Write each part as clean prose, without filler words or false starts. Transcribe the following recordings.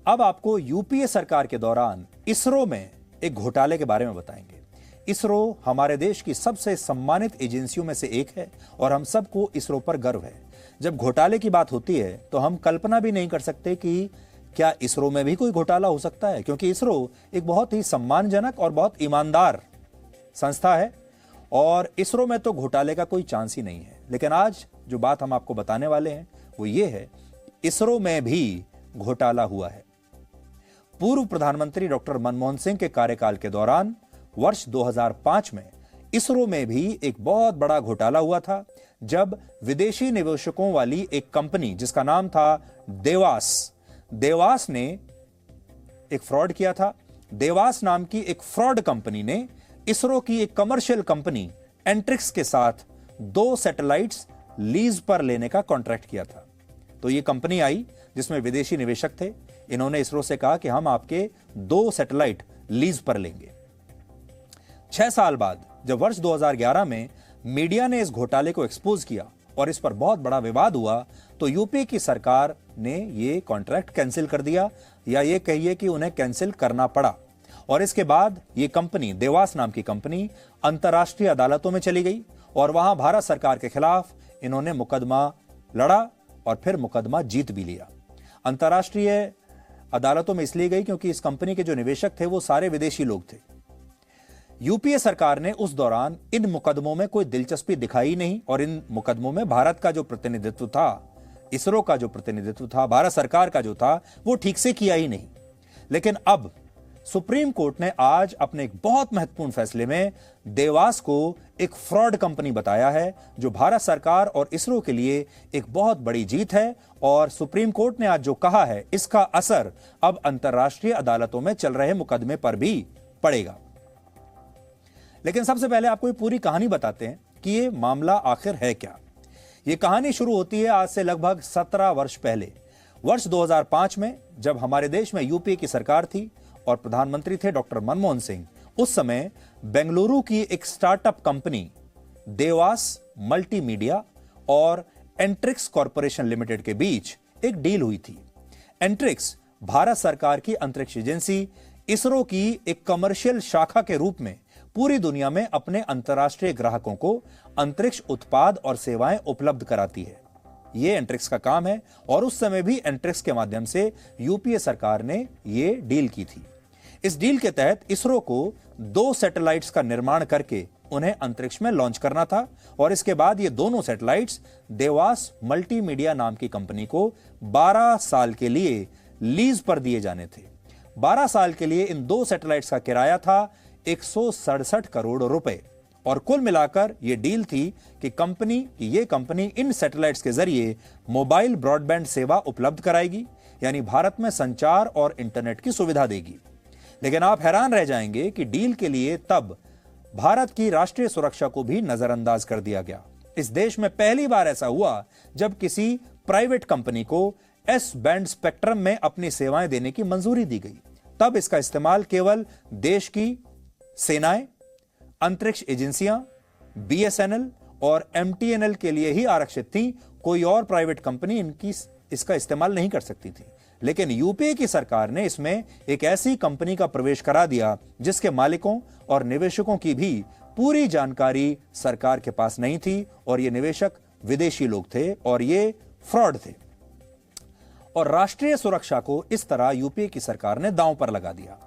अब आपको यूपीए सरकार के दौरान इसरो में एक घोटाले के बारे में बताएंगे। इसरो हमारे देश की सबसे सम्मानित एजेंसियों में से एक है और हम सबको इसरो पर गर्व है। जब घोटाले की बात होती है तो हम कल्पना भी नहीं कर सकते कि क्या इसरो में भी कोई घोटाला हो सकता है, क्योंकि इसरो एक बहुत ही सम्मानजनक और बहुत ईमानदार संस्था है और इसरो में तो घोटाले का कोई चांस ही नहीं है। लेकिन आज जो बात हम आपको बताने वाले हैं वो ये है, इसरो में भी घोटाला हुआ है। पूर्व प्रधानमंत्री डॉक्टर मनमोहन सिंह के कार्यकाल के दौरान वर्ष 2005 में इसरो में भी एक बहुत बड़ा घोटाला हुआ था, जब विदेशी निवेशकों वाली एक कंपनी जिसका नाम था देवास ने एक फ्रॉड किया था। देवास नाम की एक फ्रॉड कंपनी ने इसरो की एक कमर्शियल कंपनी एंट्रिक्स के साथ 2 सैटेलाइट्स लीज पर लेने का कॉन्ट्रैक्ट किया था। तो ये कंपनी आई जिसमें विदेशी निवेशक थे। इन्होंने इसरो से कहा कि हम आपके 2 सैटेलाइट लीज पर लेंगे। 6 साल बाद जब वर्ष 2011 में मीडिया ने इस घोटाले को एक्सपोज किया और इस पर बहुत बड़ा विवाद हुआ, तो यूपी की सरकार ने यह कॉन्ट्रैक्ट कैंसिल कर दिया, या ये कहिए कि उन्हें कैंसिल करना पड़ा। और इसके बाद ये कंपनी, देवास नाम की कंपनी, अंतर्राष्ट्रीय अदालतों में चली गई और वहां भारत सरकार के खिलाफ इन्होंने मुकदमा लड़ा और फिर मुकदमा जीत भी लिया। अंतर्राष्ट्रीय अदालतों में इसलिए गई क्योंकि इस कंपनी के जो निवेशक थे वो सारे विदेशी लोग थे। यूपीए सरकार ने उस दौरान इन मुकदमों में कोई दिलचस्पी दिखाई नहीं और इन मुकदमों में भारत का जो प्रतिनिधित्व था, इसरो का जो प्रतिनिधित्व था, भारत सरकार का जो था, वो ठीक से किया ही नहीं। लेकिन अब सुप्रीम कोर्ट ने आज अपने एक बहुत महत्वपूर्ण फैसले में देवास को एक फ्रॉड कंपनी बताया है, जो भारत सरकार और इसरो के लिए एक बहुत बड़ी जीत है। और सुप्रीम कोर्ट ने आज जो कहा है, इसका असर अब अंतर्राष्ट्रीय अदालतों में चल रहे मुकदमे पर भी पड़ेगा। लेकिन सबसे पहले आपको ये पूरी कहानी बताते हैं कि ये मामला आखिर है क्या। ये कहानी शुरू होती है आज से लगभग 17 वर्ष पहले, वर्ष 2005 में, जब हमारे देश में यूपीए की सरकार थी और प्रधानमंत्री थे डॉक्टर मनमोहन सिंह। उस समय बेंगलुरु की एक स्टार्टअप कंपनी देवास मल्टीमीडिया और एंट्रिक्स कॉरपोरेशन लिमिटेड के बीच एक डील हुई थी। एंट्रिक्स भारत सरकार की अंतरिक्ष एजेंसी इसरो की एक कमर्शियल शाखा के रूप में पूरी दुनिया में अपने अंतर्राष्ट्रीय ग्राहकों को अंतरिक्ष उत्पाद और सेवाएं उपलब्ध कराती है। यह एंट्रिक्स का काम है और उस समय भी एंट्रिक्स के माध्यम से यूपीए सरकार ने यह डील की थी। इस डील के तहत इसरो को 2 सैटेलाइट्स का निर्माण करके उन्हें अंतरिक्ष में लॉन्च करना था और इसके बाद ये दोनों सैटेलाइट्स देवास मल्टीमीडिया नाम की कंपनी को 12 साल के लिए लीज पर दिए जाने थे। 12 साल के लिए इन 2 सैटेलाइट्स का किराया था 167 करोड़ रुपए और कुल मिलाकर यह डील थी कि ये कंपनी इन सैटेलाइट्स के जरिए मोबाइल ब्रॉडबैंड सेवा उपलब्ध कराएगी, यानी भारत में संचार और इंटरनेट की सुविधा देगी। लेकिन आप हैरान रह जाएंगे कि डील के लिए तब भारत की राष्ट्रीय सुरक्षा को भी नजरअंदाज कर दिया गया। इस देश में पहली बार ऐसा हुआ जब किसी प्राइवेट कंपनी को एस बैंड स्पेक्ट्रम में अपनी सेवाएं देने की मंजूरी दी गई। तब इसका इस्तेमाल केवल देश की सेनाएं, अंतरिक्ष एजेंसियां, बीएसएनएल और एमटीएनएल के लिए ही आरक्षित थी। कोई और प्राइवेट कंपनी इसका इस्तेमाल नहीं कर सकती थी। लेकिन यूपीए की सरकार ने इसमें एक ऐसी कंपनी का प्रवेश करा दिया जिसके मालिकों और निवेशकों की भी पूरी जानकारी सरकार के पास नहीं थी और ये निवेशक विदेशी लोग थे और ये फ्रॉड थे। और राष्ट्रीय सुरक्षा को इस तरह यूपीए की सरकार ने दांव पर लगा दिया।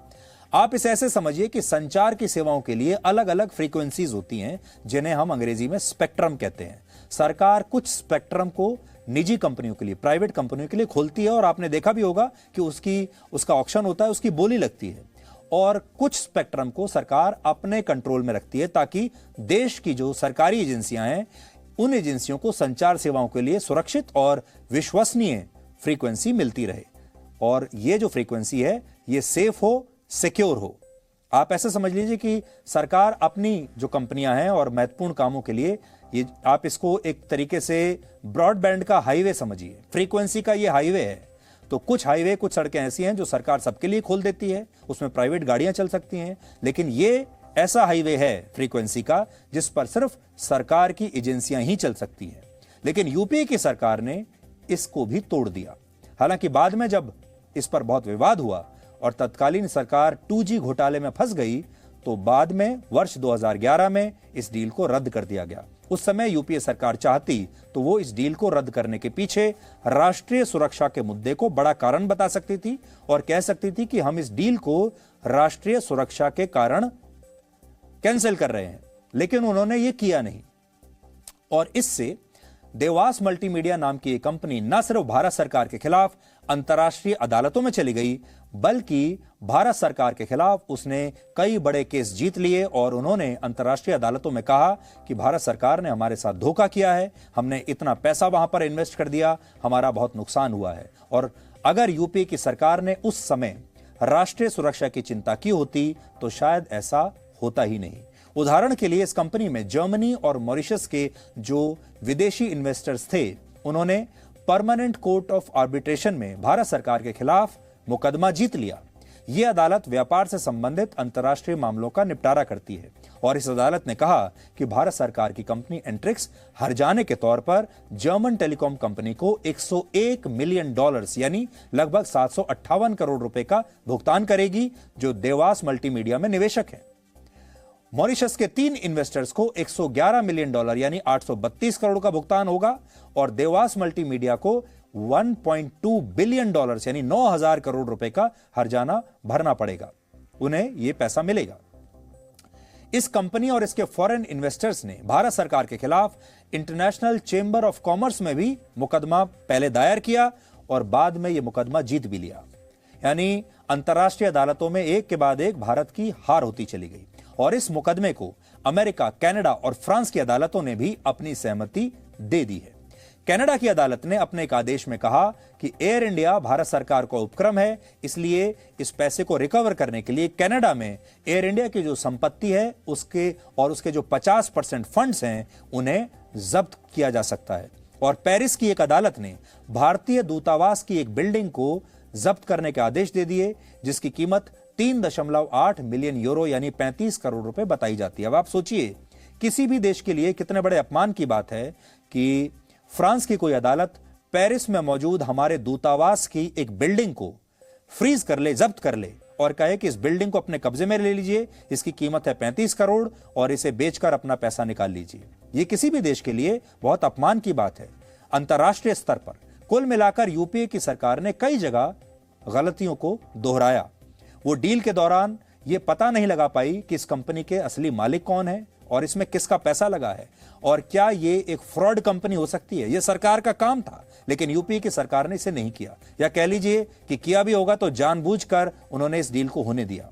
आप इसे ऐसे समझिए कि संचार की सेवाओं के लिए अलग अलग फ्रीक्वेंसीज होती हैं, जिन्हें हम अंग्रेजी में स्पेक्ट्रम कहते हैं। सरकार कुछ स्पेक्ट्रम को निजी कंपनियों के लिए, प्राइवेट कंपनियों के लिए खोलती है और आपने देखा भी होगा कि उसका ऑक्शन होता है, उसकी बोली लगती है। और कुछ स्पेक्ट्रम को सरकार अपने कंट्रोल में रखती है ताकि देश की जो सरकारी एजेंसियां हैं, उन एजेंसियों को संचार सेवाओं के लिए सुरक्षित और विश्वसनीय फ्रीक्वेंसी मिलती रहे। और ये जो फ्रीक्वेंसी है ये सेफ हो, सिक्योर हो। आप ऐसे समझ लीजिए कि सरकार अपनी जो कंपनियां हैं और महत्वपूर्ण कामों के लिए, ये आप इसको एक तरीके से ब्रॉडबैंड का हाईवे समझिए, फ्रीक्वेंसी का ये हाईवे है। तो कुछ हाईवे, कुछ सड़कें ऐसी हैं जो सरकार सबके लिए खोल देती है, उसमें प्राइवेट गाड़ियां चल सकती हैं। लेकिन ये ऐसा हाईवे है फ्रीक्वेंसी का जिस पर सिर्फ सरकार की एजेंसियां ही चल सकती हैं। लेकिन यूपीए की सरकार ने इसको भी तोड़ दिया। हालांकि बाद में जब इस पर बहुत विवाद हुआ और तत्कालीन सरकार 2G घोटाले में फंस गई, तो बाद में वर्ष 2011 में इस डील को रद्द कर दिया गया। उस समय यूपीए सरकार चाहती तो वो इस डील को रद्द करने के पीछे राष्ट्रीय सुरक्षा के मुद्दे को बड़ा कारण बता सकती थी और कह सकती थी कि हम इस डील को राष्ट्रीय सुरक्षा के कारण कैंसिल कर रहे हैं, लेकिन उन्होंने ये किया नहीं। और इससे देवास मल्टीमीडिया नाम की एक कंपनी न सिर्फ भारत सरकार के खिलाफ अंतर्राष्ट्रीय अदालतों में चली गई, बल्कि भारत सरकार के खिलाफ उसने कई बड़े केस जीत लिए और उन्होंने अंतर्राष्ट्रीय अदालतों में कहा कि भारत सरकार ने हमारे साथ धोखा किया है, हमने इतना पैसा वहां पर इन्वेस्ट कर दिया, हमारा बहुत नुकसान हुआ है। और अगर यूपी की सरकार ने उस समय राष्ट्रीय सुरक्षा की चिंता की होती तो शायद ऐसा होता ही नहीं। उदाहरण के लिए इस कंपनी में जर्मनी और मॉरिशस के जो विदेशी इन्वेस्टर्स थे, उन्होंने परमानेंट कोर्ट ऑफ आर्बिट्रेशन में भारत सरकार के खिलाफ मुकदमा जीत लिया। यह अदालत व्यापार से संबंधित अंतर्राष्ट्रीय मामलों का निपटारा करती है और इस अदालत ने कहा कि भारत सरकार की कंपनी एंट्रिक्स हर्जाने के तौर पर जर्मन टेलीकॉम कंपनी को $101 मिलियन यानी लगभग 758 करोड़ रुपए का भुगतान करेगी, जो देवास मल्टीमीडिया में निवेशक है। मॉरिशस के 3 इन्वेस्टर्स को $111 मिलियन यानी 832 करोड़ का भुगतान होगा और देवास मल्टीमीडिया को $1.2 बिलियन यानी 9,000 करोड़ रुपए का हर्जाना भरना पड़ेगा। उन्हें यह पैसा मिलेगा। इस कंपनी और इसके फॉरेन इन्वेस्टर्स ने भारत सरकार के खिलाफ इंटरनेशनल चेंबर ऑफ कॉमर्स में भी मुकदमा पहले दायर किया और बाद में यह मुकदमा जीत भी लिया। यानी अंतर्राष्ट्रीय अदालतों में एक के बाद एक भारत की हार होती चली गई और इस मुकदमे को अमेरिका, कनाडा और फ्रांस की अदालतों ने भी अपनी सहमति दे दी है। कनाडा की अदालत ने अपने एक आदेश में कहा कि एयर इंडिया भारत सरकार का उपक्रम है, इसलिए इस पैसे को रिकवर करने के लिए कनाडा में एयर इंडिया की जो संपत्ति है उसके जो 50% फंड्स हैं उन्हें जब्त किया जा सकता है। और पेरिस की एक अदालत ने भारतीय दूतावास की एक बिल्डिंग को जब्त करने के आदेश दे दिए, जिसकी कीमत 3.8 मिलियन यूरो यानी 35 करोड़ रुपए बताई जाती है। अब आप सोचिए, किसी भी देश के लिए कितने बड़े अपमान की बात है कि फ्रांस की कोई अदालत पेरिस में मौजूद हमारे दूतावास की एक बिल्डिंग को फ्रीज कर ले, जब्त कर ले और कहे कि इस बिल्डिंग को अपने कब्जे में ले लीजिए, इसकी कीमत है 35 करोड़ और इसे बेचकर अपना पैसा निकाल लीजिए। यह किसी भी देश के लिए बहुत अपमान की बात है। अंतर्राष्ट्रीय स्तर पर कुल मिलाकर यूपीए की सरकार ने कई जगह गलतियों को दोहराया। वो डील के दौरान ये पता नहीं लगा पाई कि इस कंपनी के असली मालिक कौन है और इसमें किसका पैसा लगा है और क्या ये एक फ्रॉड कंपनी हो सकती है। ये सरकार का काम था, लेकिन यूपीए की सरकार ने इसे नहीं किया, या कह लीजिए कि किया भी होगा तो जानबूझकर उन्होंने इस डील को होने दिया।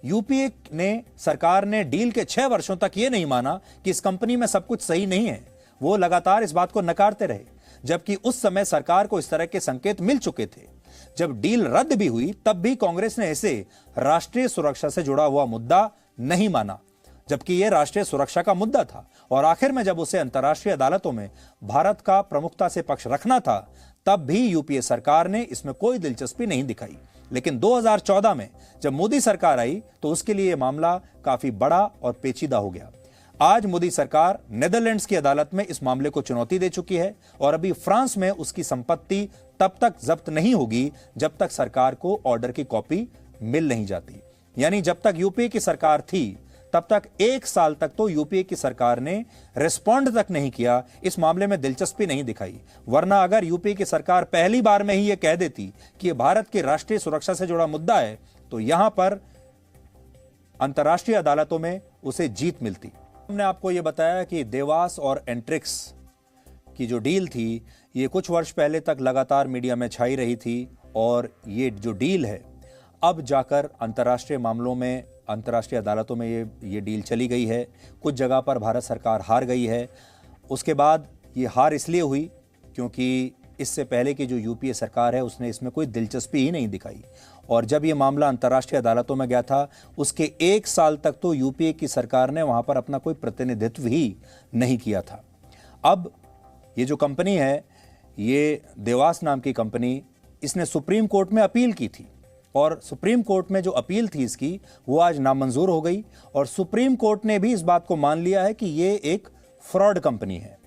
यूपीए ने सरकार ने डील के 6 वर्षों तक यह नहीं माना कि इस कंपनी में सब कुछ सही नहीं है। वो लगातार इस बात को नकारते रहे, जबकि उस समय सरकार को इस तरह के संकेत मिल चुके थे। जब डील रद्द भी हुई तब भी कांग्रेस ने इसे राष्ट्रीय सुरक्षा से जुड़ा हुआ मुद्दा नहीं माना, जबकि यह राष्ट्रीय सुरक्षा का मुद्दा था। और आखिर में जब उसे अंतर्राष्ट्रीय अदालतों में भारत का प्रमुखता से पक्ष रखना था, तब भी यूपीए सरकार ने इसमें कोई दिलचस्पी नहीं दिखाई। लेकिन 2014 में जब मोदी सरकार आई तो उसके लिए यह मामला काफी बड़ा और पेचीदा हो गया। आज मोदी सरकार नेदरलैंड्स की अदालत में इस मामले को चुनौती दे चुकी है और अभी फ्रांस में उसकी संपत्ति तब तक जब्त नहीं होगी जब तक सरकार को ऑर्डर की कॉपी मिल नहीं जाती। यानी जब तक यूपीए की सरकार थी तब तक 1 साल तक तो यूपीए की सरकार ने रिस्पॉन्ड तक नहीं किया, इस मामले में दिलचस्पी नहीं दिखाई। वरना अगर यूपीए की सरकार पहली बार में ही यह कह देती कि यह भारत की राष्ट्रीय सुरक्षा से जुड़ा मुद्दा है, तो यहां पर अंतर्राष्ट्रीय अदालतों में उसे जीत मिलती। हमने आपको यह बताया कि देवास और एंट्रिक्स की जो डील थी, ये कुछ वर्ष पहले तक लगातार मीडिया में छाई रही थी और ये जो डील है अब जाकर अंतर्राष्ट्रीय मामलों में, अंतर्राष्ट्रीय अदालतों में ये डील चली गई है। कुछ जगह पर भारत सरकार हार गई है। उसके बाद ये हार इसलिए हुई क्योंकि इससे पहले की जो यूपीए सरकार है उसने इसमें कोई दिलचस्पी ही नहीं दिखाई। और जब ये मामला अंतर्राष्ट्रीय अदालतों में गया था, उसके 1 साल तक तो यूपीए की सरकार ने वहाँ पर अपना कोई प्रतिनिधित्व ही नहीं किया था। अब ये जो कंपनी है, ये देवास नाम की कंपनी, इसने सुप्रीम कोर्ट में अपील की थी और सुप्रीम कोर्ट में जो अपील थी इसकी, वो आज नामंजूर हो गई और सुप्रीम कोर्ट ने भी इस बात को मान लिया है कि ये एक फ्रॉड कंपनी है।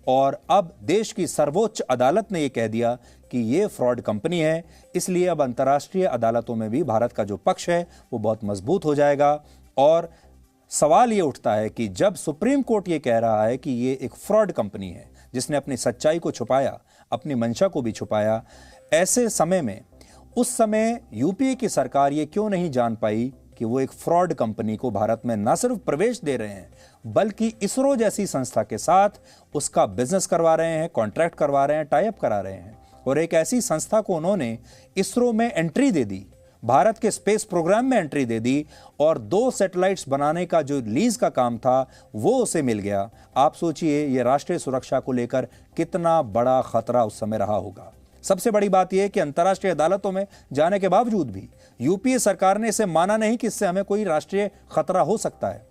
और अब देश की सर्वोच्च अदालत ने यह कह दिया कि यह फ्रॉड कंपनी है, इसलिए अब अंतर्राष्ट्रीय अदालतों में भी भारत का जो पक्ष है वो बहुत मजबूत हो जाएगा। और सवाल ये उठता है कि जब सुप्रीम कोर्ट ये कह रहा है कि ये एक फ्रॉड कंपनी है जिसने अपनी सच्चाई को छुपाया, अपनी मंशा को भी छुपाया, ऐसे समय में उस समय यूपीए की सरकार ये क्यों नहीं जान पाई कि वो एक फ्रॉड कंपनी को भारत में न सिर्फ प्रवेश दे रहे हैं बल्कि इसरो जैसी संस्था के साथ उसका बिजनेस करवा रहे हैं, कॉन्ट्रैक्ट करवा रहे हैं, टाई अप करा रहे हैं। और एक ऐसी संस्था को उन्होंने इसरो में एंट्री दे दी, भारत के स्पेस प्रोग्राम में एंट्री दे दी, और 2 सैटेलाइट्स बनाने का जो लीज का काम था वो उसे मिल गया। आप सोचिए ये राष्ट्रीय सुरक्षा को लेकर कितना बड़ा खतरा उस समय रहा होगा। सबसे बड़ी बात यह कि अंतर्राष्ट्रीय अदालतों में जाने के बावजूद भी यूपीए सरकार ने इसे माना नहीं कि इससे हमें कोई राष्ट्रीय खतरा हो सकता है।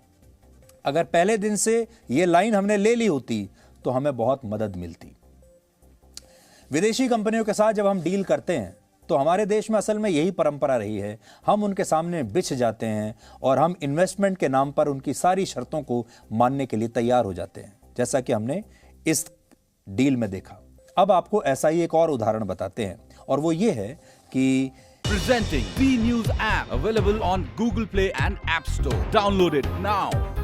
अगर पहले दिन से यह लाइन हमने ले ली होती तो हमें बहुत मदद मिलती। विदेशी कंपनियों के साथ जब हम डील करते हैं तो हमारे देश में असल में यही परंपरा रही है, हम उनके सामने बिछ जाते हैं और हम इन्वेस्टमेंट के नाम पर उनकी सारी शर्तों को मानने के लिए तैयार हो जाते हैं, जैसा कि हमने इस डील में देखा। अब आपको ऐसा ही एक और उदाहरण बताते हैं, और वो ये है कि Presenting B News app available on Google Play and App Store. Download it now.